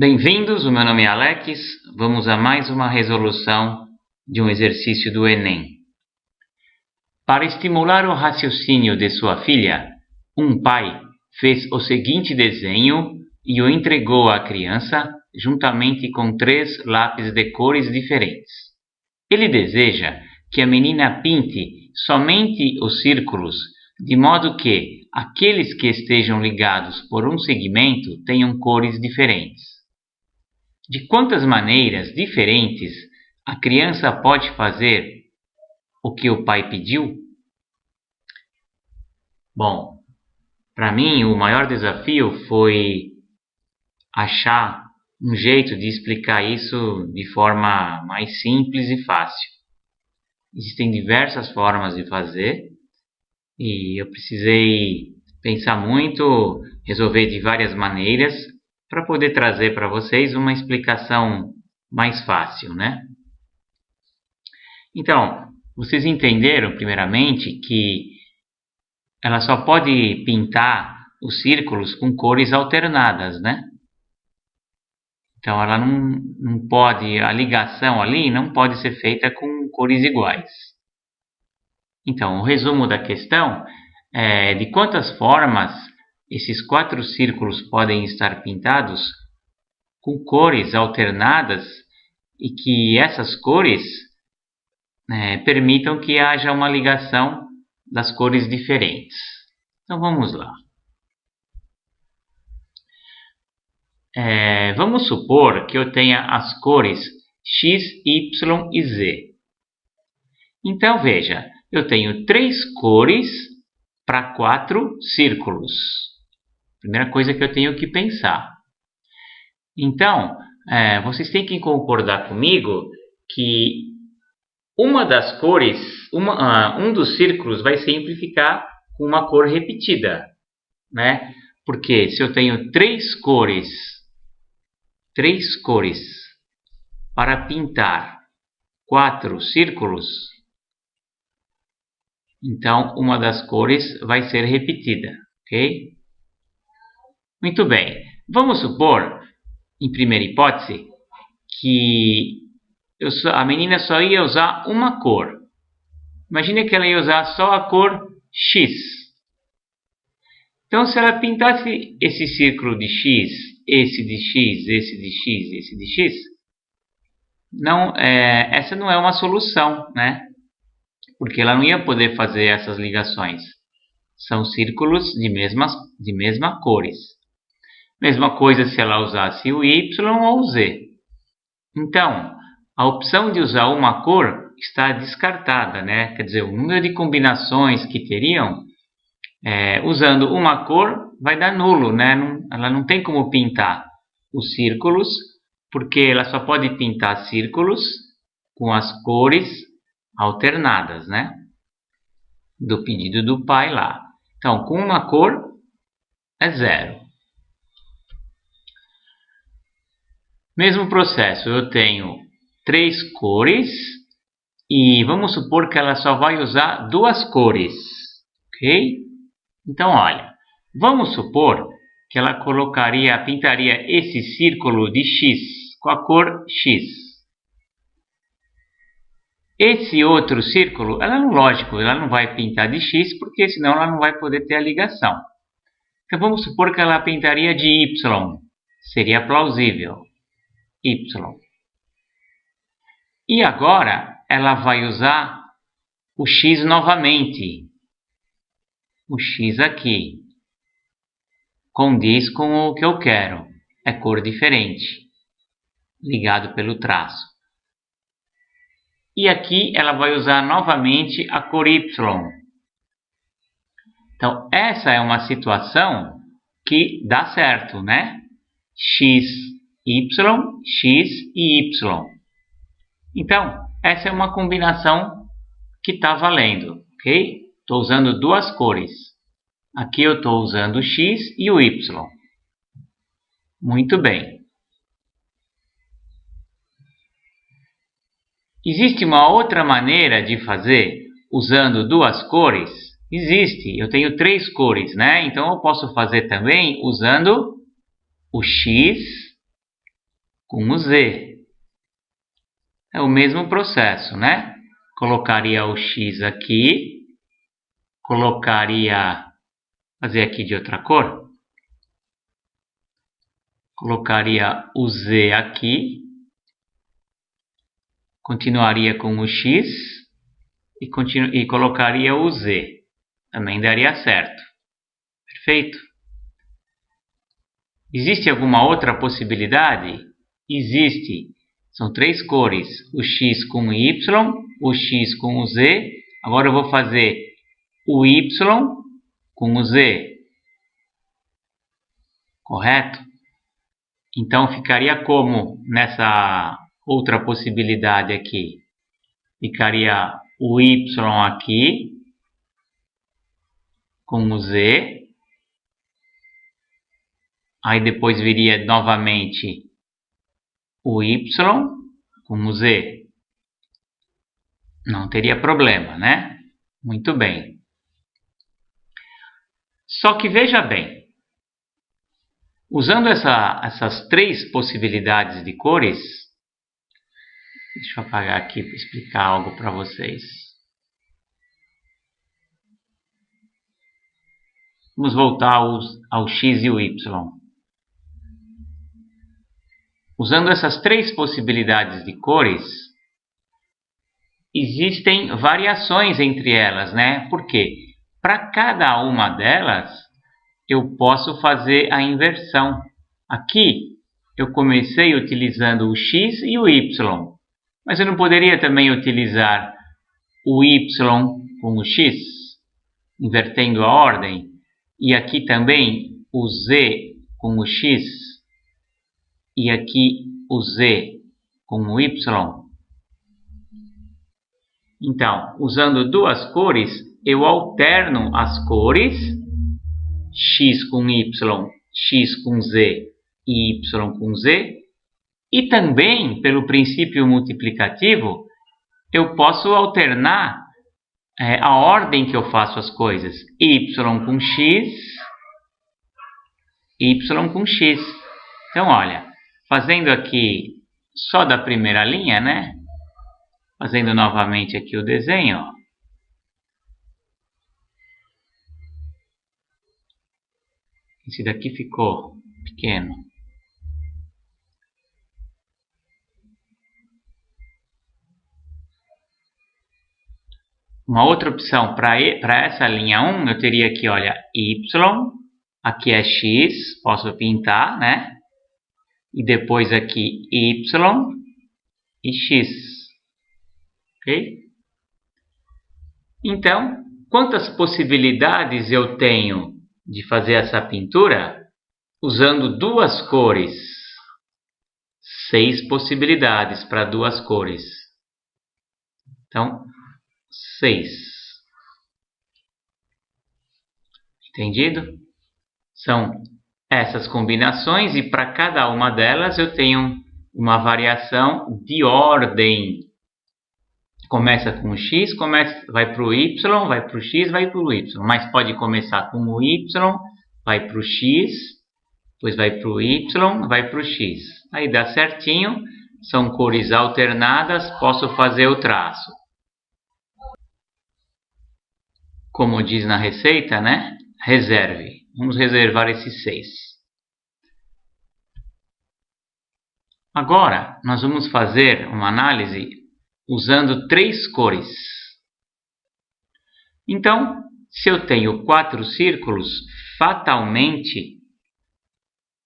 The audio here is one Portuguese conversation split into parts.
Bem-vindos, o meu nome é Alex. Vamos a mais uma resolução de um exercício do Enem. Para estimular o raciocínio de sua filha, um pai fez o seguinte desenho e o entregou à criança juntamente com 3 lápis de cores diferentes. Ele deseja que a menina pinte somente os círculos, de modo que aqueles que estejam ligados por um segmento tenham cores diferentes. De quantas maneiras diferentes a criança pode fazer o que o pai pediu? Bom, para mim o maior desafio foi achar um jeito de explicar isso de forma mais simples e fácil. Existem diversas formas de fazer e eu precisei pensar muito, resolver de várias maneiras para poder trazer para vocês uma explicação mais fácil, né? Então, vocês entenderam primeiramente que ela só pode pintar os círculos com cores alternadas, né? Então ela não pode, a ligação ali não pode ser feita com cores iguais. Então, o resumo da questão é de quantas formas esses 4 círculos podem estar pintados com cores alternadas e que essas cores permitam que haja uma ligação das cores diferentes. Então vamos lá. Vamos supor que eu tenha as cores X, Y e Z. Então veja, eu tenho 3 cores para 4 círculos. Primeira coisa que eu tenho que pensar. Então, vocês têm que concordar comigo que uma das cores, um dos círculos vai sempre ficar com uma cor repetida, né? Porque se eu tenho 3 cores para pintar 4 círculos, então uma das cores vai ser repetida, ok? Muito bem. Vamos supor, em primeira hipótese, que a menina só ia usar uma cor. Imagine que ela ia usar só a cor X. Então, se ela pintasse esse círculo de X, esse de X, esse de X, esse de X, essa não é uma solução, né? Porque ela não ia poder fazer essas ligações. São círculos de mesma cores. Mesma coisa se ela usasse o Y ou o Z. Então, a opção de usar uma cor está descartada, né? Quer dizer, o número de combinações que teriam usando uma cor vai dar nulo, né? Ela não tem como pintar os círculos, porque ela só pode pintar círculos com as cores alternadas, né? Do pedido do pai lá. Então, com uma cor é 0. Mesmo processo, eu tenho 3 cores e vamos supor que ela só vai usar 2 cores, ok? Então, olha, vamos supor que ela pintaria esse círculo de X com a cor X. Esse outro círculo, lógico, ela não vai pintar de X, porque senão ela não vai poder ter a ligação. Então vamos supor que ela pintaria de Y, seria plausível. Y. E agora ela vai usar o X novamente. O X aqui condiz com o que eu quero. É cor diferente, ligado pelo traço. E aqui ela vai usar novamente a cor Y. Então, essa é uma situação que dá certo, né? X, Y, X e Y. Então, essa é uma combinação que está valendo, ok? Estou usando 2 cores. Aqui eu estou usando o X e o Y. Muito bem. Existe uma outra maneira de fazer usando 2 cores? Existe. Eu tenho 3 cores, né? Então eu posso fazer também usando o X com o Z. É o mesmo processo, né? Colocaria o X aqui, fazer aqui de outra cor, colocaria o Z aqui, continuaria com o X e colocaria o Z. Também daria certo. Perfeito? Existe alguma outra possibilidade? Existe. São 3 cores. O X com o Y, o X com o Z. Agora eu vou fazer o Y com o Z. Correto? Então ficaria como nessa outra possibilidade aqui? Ficaria o Y aqui com o Z. Aí depois viria novamente o Y com o Z. Não teria problema, né? Muito bem. Só que veja bem, usando essas 3 possibilidades de cores, deixa eu apagar aqui para explicar algo para vocês. Vamos voltar ao X e o Y. Usando essas 3 possibilidades de cores, existem variações entre elas, né? Por quê? Para cada uma delas, eu posso fazer a inversão. Aqui, eu comecei utilizando o X e o Y, mas eu não poderia também utilizar o Y com o X, invertendo a ordem, e aqui também o Z com o X, e aqui o Z com o Y. Então, usando 2 cores, eu alterno as cores, X com Y, X com Z e Y com Z, e também, pelo princípio multiplicativo, eu posso alternar a ordem que eu faço as coisas. Y com X, Y com X. Então, olha, fazendo aqui só da primeira linha, né? Fazendo novamente aqui o desenho, ó. Esse daqui ficou pequeno. Uma outra opção para essa linha 1, eu teria aqui, olha, Y, aqui é X, posso pintar, né? E depois aqui Y e X. Ok? Então, quantas possibilidades eu tenho de fazer essa pintura usando 2 cores? 6 possibilidades para 2 cores. Então, 6. Entendido? São essas combinações e para cada uma delas eu tenho uma variação de ordem. Começa com o X, vai para o Y, vai para o X, vai para o Y. Mas pode começar com o Y, vai para o X, depois vai para o Y, vai para o X. Aí dá certinho, são cores alternadas, posso fazer o traço. Como diz na receita, né? Reserve. Vamos reservar esses 6. Agora, nós vamos fazer uma análise usando 3 cores. Então, se eu tenho 4 círculos, fatalmente,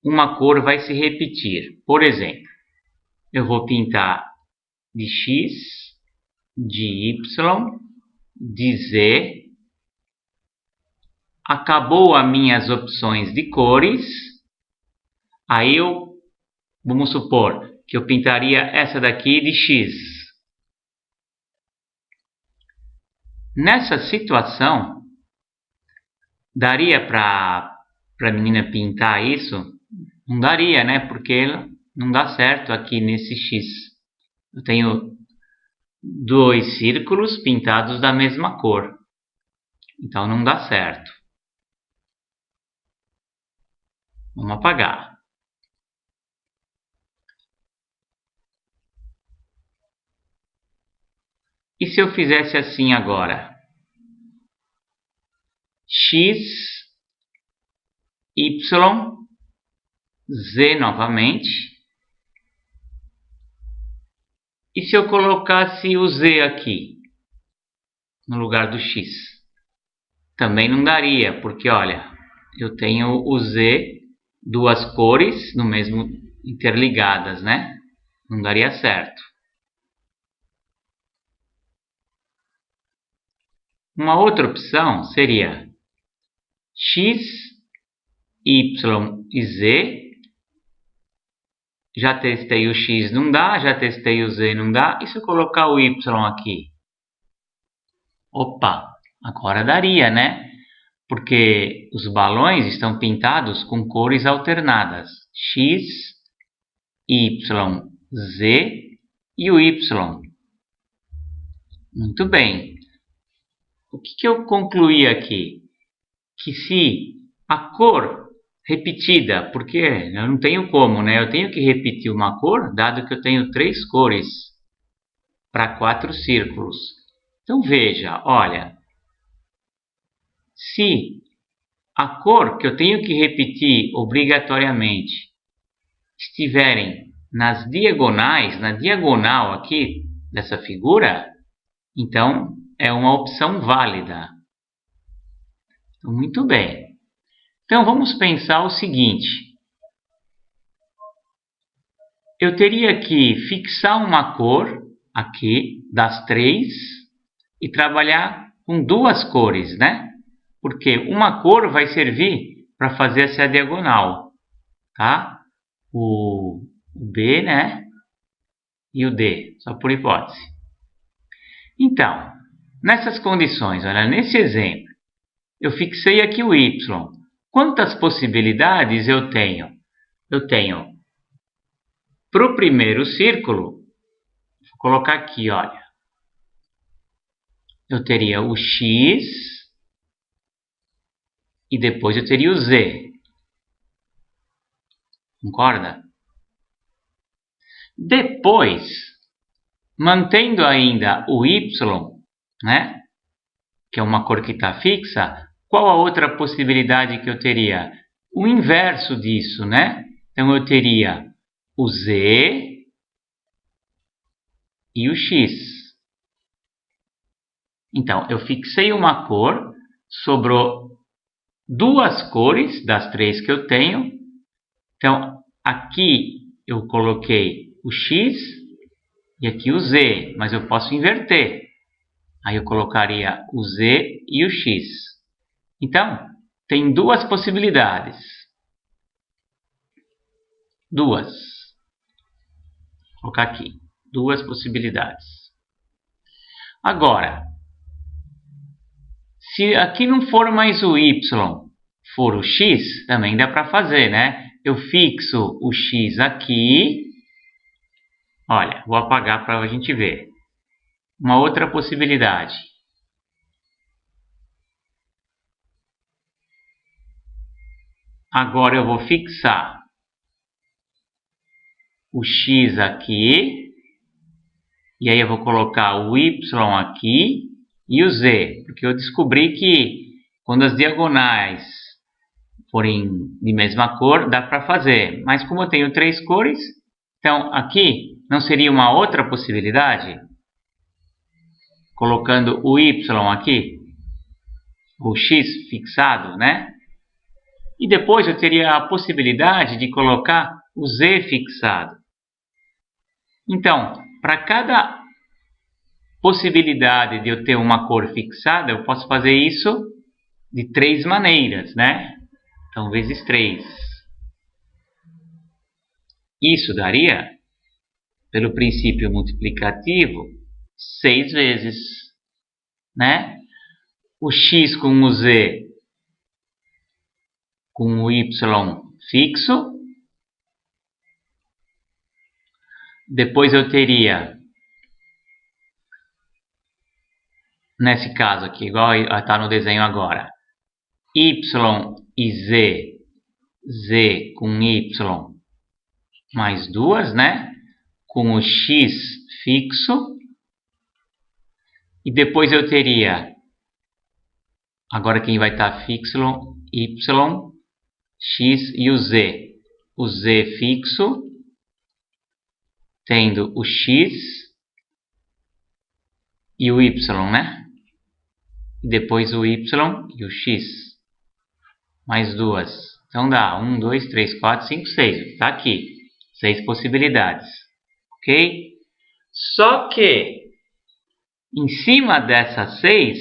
uma cor vai se repetir. Por exemplo, eu vou pintar de X, de Y, de Z. Acabou as minhas opções de cores. Aí vamos supor que eu pintaria essa daqui de X. Nessa situação, daria para a menina pintar isso? Não daria, né? Porque não dá certo aqui nesse X. Eu tenho 2 círculos pintados da mesma cor. Então não dá certo. Vamos apagar. E se eu fizesse assim agora? X, Y, Z novamente. E se eu colocasse o Z aqui, no lugar do X? Também não daria, porque olha, eu tenho o Z, duas cores no mesmo interligadas, né? Não daria certo. Uma outra opção seria X, Y e Z. Já testei o X, não dá. Já testei o Z, não dá. E se eu colocar o Y aqui? Opa, agora daria, né? Porque os balões estão pintados com cores alternadas. X, Y, Z e o Y. Muito bem. O que eu concluí aqui? Que se a cor repetida, porque eu não tenho como, né? Eu tenho que repetir uma cor, dado que eu tenho 3 cores para 4 círculos. Então veja, olha, se a cor que eu tenho que repetir obrigatoriamente estiverem nas diagonais, na diagonal aqui dessa figura, então é uma opção válida. Então, muito bem. Então vamos pensar o seguinte. Eu teria que fixar uma cor aqui das 3 e trabalhar com 2 cores, né? Porque uma cor vai servir para fazer essa diagonal, tá? O B, né? E o D, só por hipótese. Então, nessas condições, olha, nesse exemplo, eu fixei aqui o Y. Quantas possibilidades eu tenho? Eu tenho, para o primeiro círculo, vou colocar aqui, olha. Eu teria o X e depois eu teria o Z. Concorda? Depois, mantendo ainda o Y, né? Que é uma cor que está fixa, qual a outra possibilidade que eu teria? O inverso disso, né? Então eu teria o Z e o X. Então, eu fixei uma cor, sobrou 2 cores das 3 que eu tenho. Então, aqui eu coloquei o X e aqui o Z, mas eu posso inverter. Aí eu colocaria o Z e o X. Então, tem 2 possibilidades. 2. Vou colocar aqui. 2 possibilidades. Agora, se aqui não for mais o Y, for o X, também dá para fazer, né? Eu fixo o X aqui. Olha, vou apagar para a gente ver. Uma outra possibilidade. Agora eu vou fixar o X aqui. E aí eu vou colocar o Y aqui e o Z. Porque eu descobri que quando as diagonais forem de mesma cor, dá para fazer. Mas como eu tenho 3 cores, então aqui não seria uma outra possibilidade? Colocando o Y aqui, o X fixado, né? E depois eu teria a possibilidade de colocar o Z fixado. Então, para cada possibilidade de eu ter uma cor fixada, eu posso fazer isso de 3 maneiras, né? Então, vezes 3. Isso daria, pelo princípio multiplicativo, 6 vezes, né? O X com o Z com o Y fixo. Depois eu teria, nesse caso aqui, igual está no desenho agora, Y e Z, Z com Y mais 2, né? Com o X fixo. E depois eu teria, agora quem vai estar fixo, y, x e o z. O z fixo, tendo o x e o y, né? E depois o y e o x. Mais duas. Então dá 1, 2, 3, 4, 5, 6. Está aqui. 6 possibilidades. Ok? Só que, em cima dessas 6,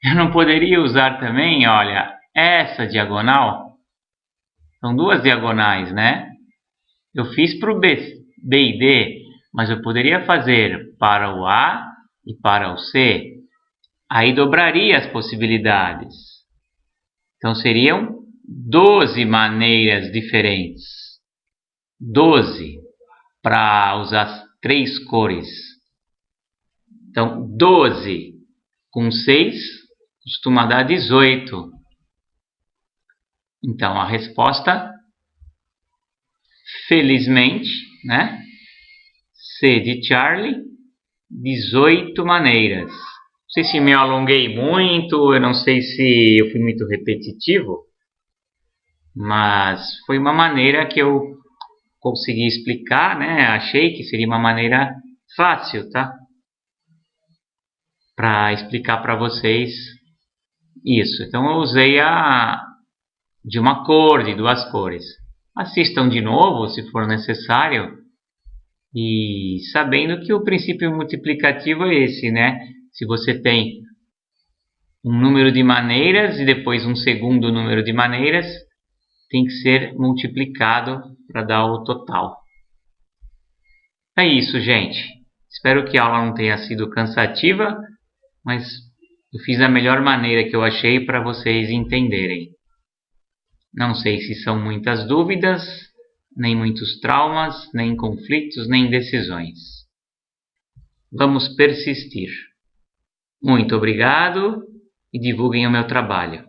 eu não poderia usar também, olha, essa diagonal. São duas diagonais, né? Eu fiz para o B e D, mas eu poderia fazer para o A e para o C. Aí dobraria as possibilidades. Então seriam 12 maneiras diferentes. 12 para usar 3 cores. Então 12 com 6 costuma dar 18. Então a resposta, felizmente, né? C de Charlie, 18 maneiras. Não sei se me alonguei muito, eu não sei se eu fui muito repetitivo, mas foi uma maneira que eu consegui explicar, né? Achei que seria uma maneira fácil, tá? Para explicar para vocês isso. Então eu usei de uma cor, de duas cores. Assistam de novo, se for necessário, e sabendo que o princípio multiplicativo é esse, né? Se você tem um número de maneiras e depois um segundo número de maneiras, tem que ser multiplicado para dar o total. É isso, gente. Espero que a aula não tenha sido cansativa, mas eu fiz da melhor maneira que eu achei para vocês entenderem. Não sei se são muitas dúvidas, nem muitos traumas, nem conflitos, nem decisões. Vamos persistir. Muito obrigado e divulguem o meu trabalho.